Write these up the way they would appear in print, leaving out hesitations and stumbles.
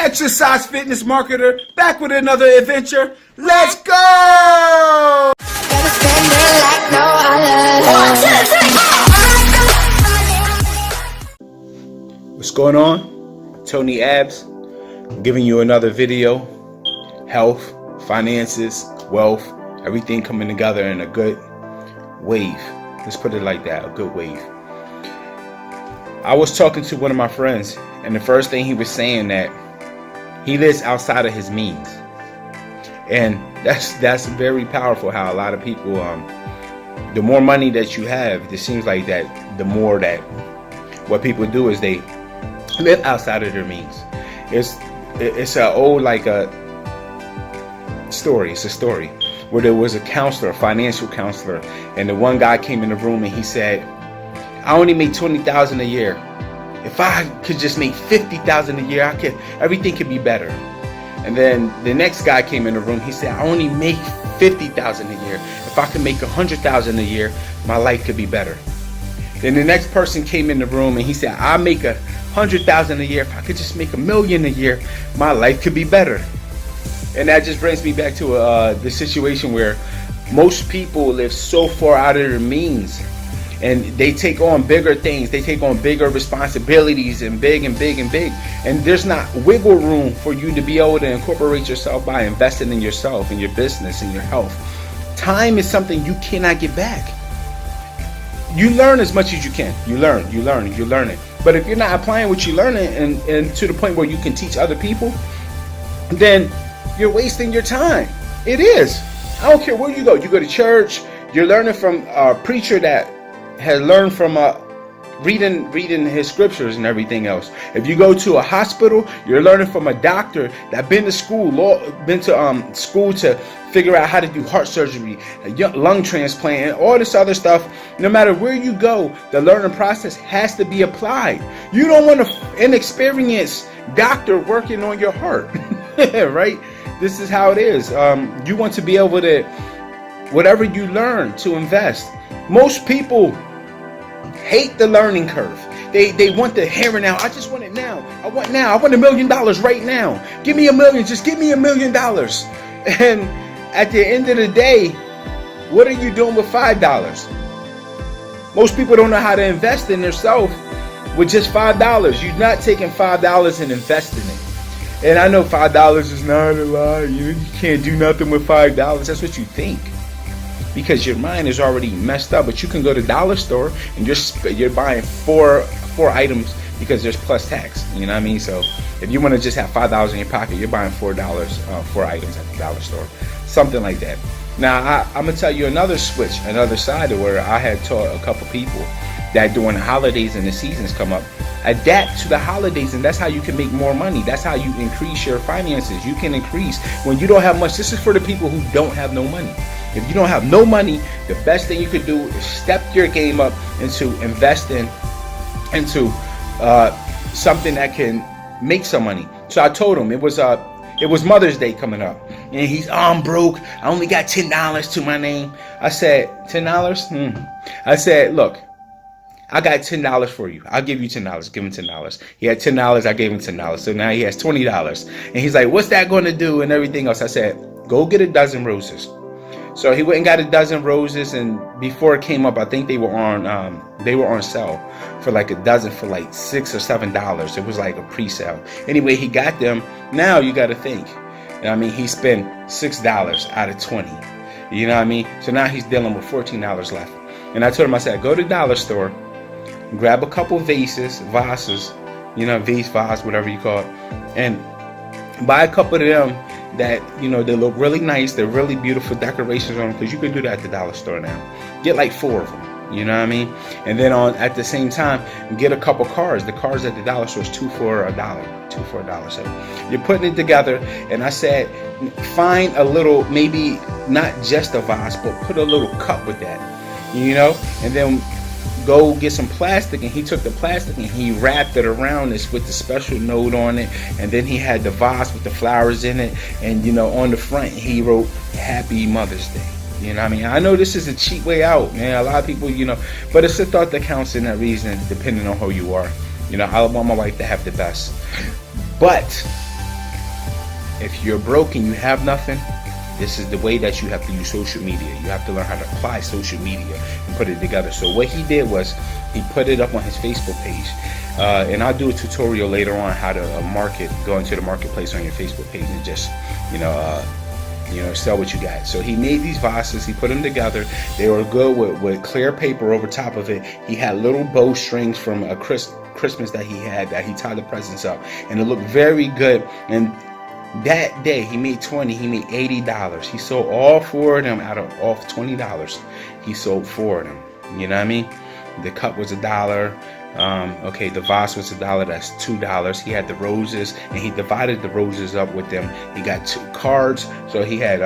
exercise fitness marketer, back with another adventure. Let's go! What's going on? Tony Abs, giving you another video. Health, finances, wealth, everything coming together in a good wave. Let's put it like that, a good wave. I was talking to one of my friends, and the first thing he was saying that he lives outside of his means. And that's very powerful, how a lot of people, the more money that you have, it seems like that the more that what people do is they live outside of their means. It's a old, like a story. It's a story where there was a counselor, a financial counselor, and the one guy came in the room and he said, I only make $20,000 a year. If I could just make $50,000 a year, everything could be better. And then the next guy came in the room. He said, I only make $50,000 a year. If I could make $100,000 a year, my life could be better. Then the next person came in the room and he said, I make $100,000 a year. If I could just make $1 million a year, my life could be better. And that just brings me back to the situation where most people live so far out of their means, and they take on bigger things. They take on bigger responsibilities and big and big and big. And there's not wiggle room for you to be able to incorporate yourself by investing in yourself, in your business, in your health. Time is something you cannot get back. You learn as much as you can. You learn it. But if you're not applying what you learn and to the point where you can teach other people, then you're wasting your time. It is. I don't care where you go. You go to church, you're learning from a preacher that has learned from reading his scriptures and everything else. If you go to a hospital, you're learning from a doctor that been to school to figure out how to do heart surgery, lung transplant, and all this other stuff. No matter where you go, the learning process has to be applied. You don't want an inexperienced doctor working on your heart, right? This is how it is. You want to be able to, whatever you learn, to invest. Most people hate the learning curve. They want the here and now. I just want it now. I want $1 million right now. Give me $1 million. Just give me $1 million. And at the end of the day, what are you doing with $5? Most people don't know how to invest in themselves with just $5. You're not taking $5 and investing it. And I know $5 is not a lot. You can't do nothing with $5. That's what you think, because your mind is already messed up. But you can go to the dollar store and you're buying four items because there's plus tax. You know what I mean? So if you want to just have $5 in your pocket, you're buying $4, 4 items at the dollar store, something like that. Now I'm gonna tell you another switch, another side of where I had taught a couple people that during the holidays and the seasons come up, adapt to the holidays, and that's how you can make more money. That's how you increase your finances. You can increase when you don't have much. This is for the people who don't have no money. If you don't have no money, the best thing you could do is step your game up into investing into something that can make some money. So I told him it was Mother's Day coming up, and he's, I'm broke. I only got $10 to my name. I said, $10? I said, look, I got $10 for you. I'll give you $10. Give him $10. He had $10. I gave him $10. So now he has $20. And he's like, what's that going to do and everything else? I said, go get a dozen roses. So he went and got a dozen roses, and before it came up, I think they were on sale for like a dozen for like $6 or $7. It was like a pre-sale. Anyway, he got them. Now you got to think. You know what I mean? He spent $6 out of 20. You know what I mean? So now he's dealing with $14 left. And I told him, I said, go to the dollar store, grab a couple vases, you know, vase, whatever you call it, and buy a couple of them that, you know, they look really nice. They're really beautiful decorations on them, because you can do that at the dollar store now. Get like 4 of them, you know what I mean? And then at the same time, get a couple cards. The cards at the dollar store is 2 for $1. So you're putting it together, and I said, find a little, maybe not just a vase, but put a little cup with that, you know, and then go get some plastic. And he took the plastic and he wrapped it around this with the special note on it, and then he had the vase with the flowers in it, and you know, on the front he wrote Happy Mother's Day. You know what I mean? I know this is a cheap way out, man. A lot of people, you know, but it's a thought that counts in that reason, depending on who you are. You know, I want my wife to have the best, but if you're broke and you have nothing, this is the way that you have to use social media. You have to learn how to apply social media and put it together. So what he did was he put it up on his Facebook page. And I'll do a tutorial later on how to go into the marketplace on your Facebook page and just, sell what you got. So he made these vases, he put them together. They were good with clear paper over top of it. He had little bow strings from a Christmas that he had that he tied the presents up, and it looked very good. And that day he made $80. He sold all 4 of them off $20. He sold 4 of them. You know what I mean? The cup was $1. The vase was $1. That's $2. He had the roses, and he divided the roses up with them. He got 2 cards, so he had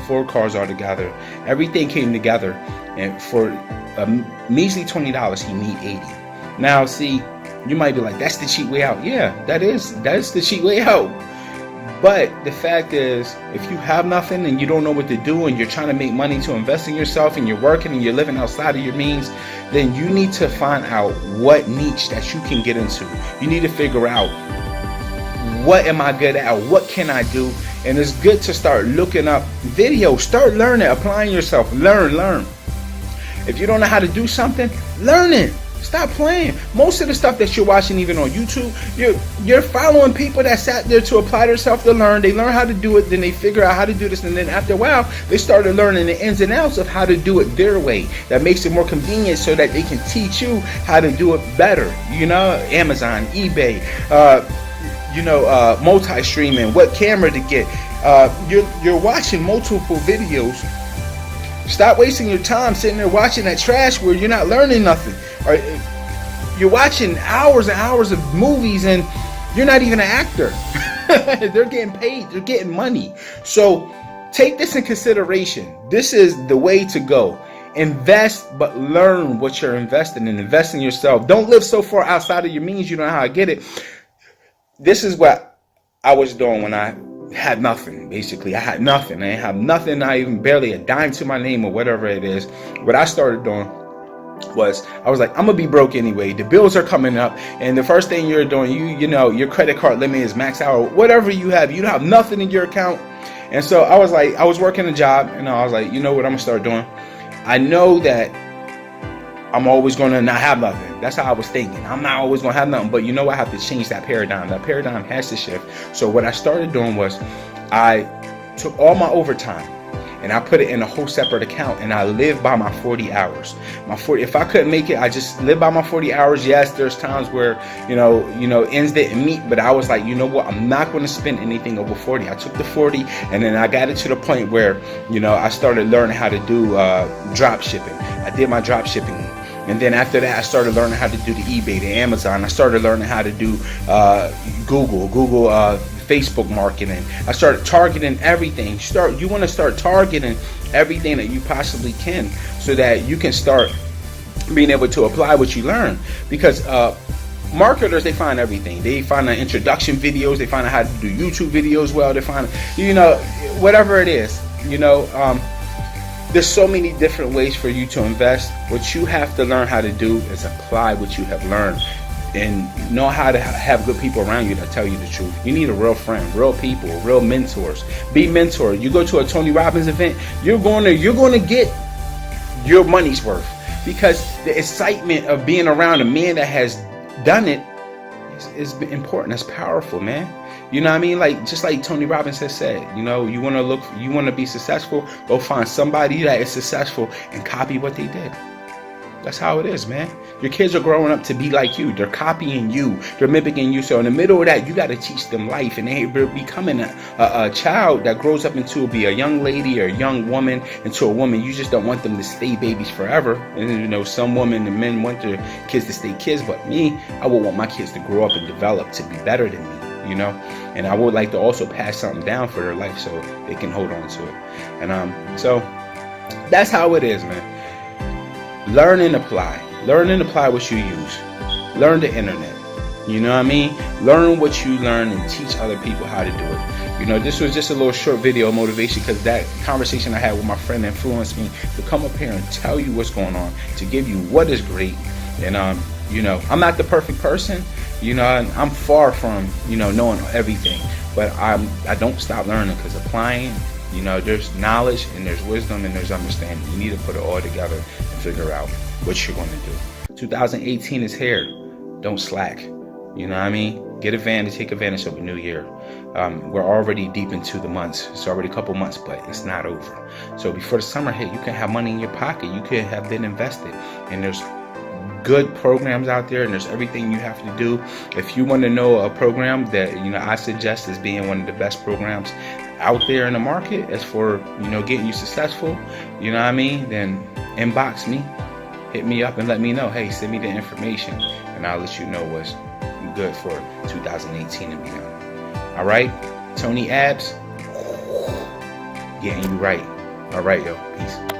4 cards all together. Everything came together, and for a measly $20, he made $80. Now, see, you might be like, "That's the cheap way out." Yeah, that's the cheap way out. But the fact is, if you have nothing and you don't know what to do, and you're trying to make money to invest in yourself, and you're working and you're living outside of your means, then you need to find out what niche that you can get into. You need to figure out, what am I good at? What can I do? And it's good to start looking up videos. Start learning, applying yourself. Learn. If you don't know how to do something, learn it. Stop playing. Most of the stuff that you're watching, even on YouTube, you're following people that sat there to apply themselves to learn. They learn how to do it, then they figure out how to do this, and then after a while, they started learning the ins and outs of how to do it their way. That makes it more convenient so that they can teach you how to do it better. Amazon, eBay, multi-streaming, what camera to get. You're watching multiple videos. Stop wasting your time sitting there watching that trash where you're not learning nothing. Or you're watching hours and hours of movies and you're not even an actor. They're getting paid. They're getting money. So take this in consideration. This is the way to go. Invest, but learn what you're investing in. Invest in yourself. Don't live so far outside of your means you don't know how to get it. This is what I was doing when I had nothing. Basically, I had nothing. I didn't have nothing, not even barely a dime to my name or whatever it is. What I started doing was, I was like, I'm gonna be broke anyway. The bills are coming up, and the first thing you're doing, your credit card limit is maxed out. Whatever you have nothing in your account. And so I was like, I was working a job, and I was like, you know what I'm gonna start doing? I know that I'm always gonna not have nothing. That's how I was thinking. I'm not always gonna have nothing, but I have to change that paradigm. That paradigm has to shift. So what I started doing was, I took all my overtime and I put it in a whole separate account, and I live by my 40 hours. If I couldn't make it, I just live by my 40 hours. Yes, there's times where, ends didn't meet, but I was like, you know what? I'm not going to spend anything over 40. I took the 40, and then I got it to the point where, I started learning how to do drop shipping. I did my drop shipping. And then after that, I started learning how to do the eBay, the Amazon. I started learning how to do Google, Facebook marketing. I started targeting everything. You want to start targeting everything that you possibly can, so that you can start being able to apply what you learn. Because marketers, they find everything. They find the introduction videos. They find out how to do YouTube videos well. They find, whatever it is, there's so many different ways for you to invest. What you have to learn how to do is apply what you have learned, and know how to have good people around you that tell you the truth. You need a real friend, real people, real mentors. Be mentored. You go to a Tony Robbins event, you're going to get your money's worth, because the excitement of being around a man that has done it is important. That's powerful, man. You know what I mean? Just like Tony Robbins has said, you want to be successful, go find somebody that is successful and copy what they did. That's how it is, man. Your kids are growing up to be like you. They're copying you. They're mimicking you. So in the middle of that, you got to teach them life, and they're becoming a child that grows up into be a young lady or a young woman into a woman. You just don't want them to stay babies forever. And some women and men want their kids to stay kids, but me, I would want my kids to grow up and develop to be better than me. And I would like to also pass something down for their life so they can hold on to it. And so that's how it is, man. Learn and apply. Learn and apply what you use. Learn the internet. You know what I mean? Learn what you learn and teach other people how to do it. This was just a little short video of motivation, because that conversation I had with my friend influenced me to come up here and tell you what's going on, to give you what is great, And you know, I'm not the perfect person, you know, and I'm far from, you know, knowing everything, but I don't stop learning, because applying, you know, there's knowledge and there's wisdom and there's understanding. You need to put it all together and figure out what you're going to do. 2018 is here. Don't slack. You know what I mean? Take advantage of a new year. We're already deep into the months. It's already a couple months, but it's not over. So before the summer hit, you can have money in your pocket. You could have been invested, and there's good programs out there, and there's everything you have to do. If you want to know a program that, you know, I suggest as being one of the best programs out there in the market as for, you know, getting you successful, you know what I mean, then inbox me, hit me up and let me know. Hey, send me the information and I'll let you know what's good for 2018 and beyond. All right, Tony Abs, getting you right. All right, yo, peace.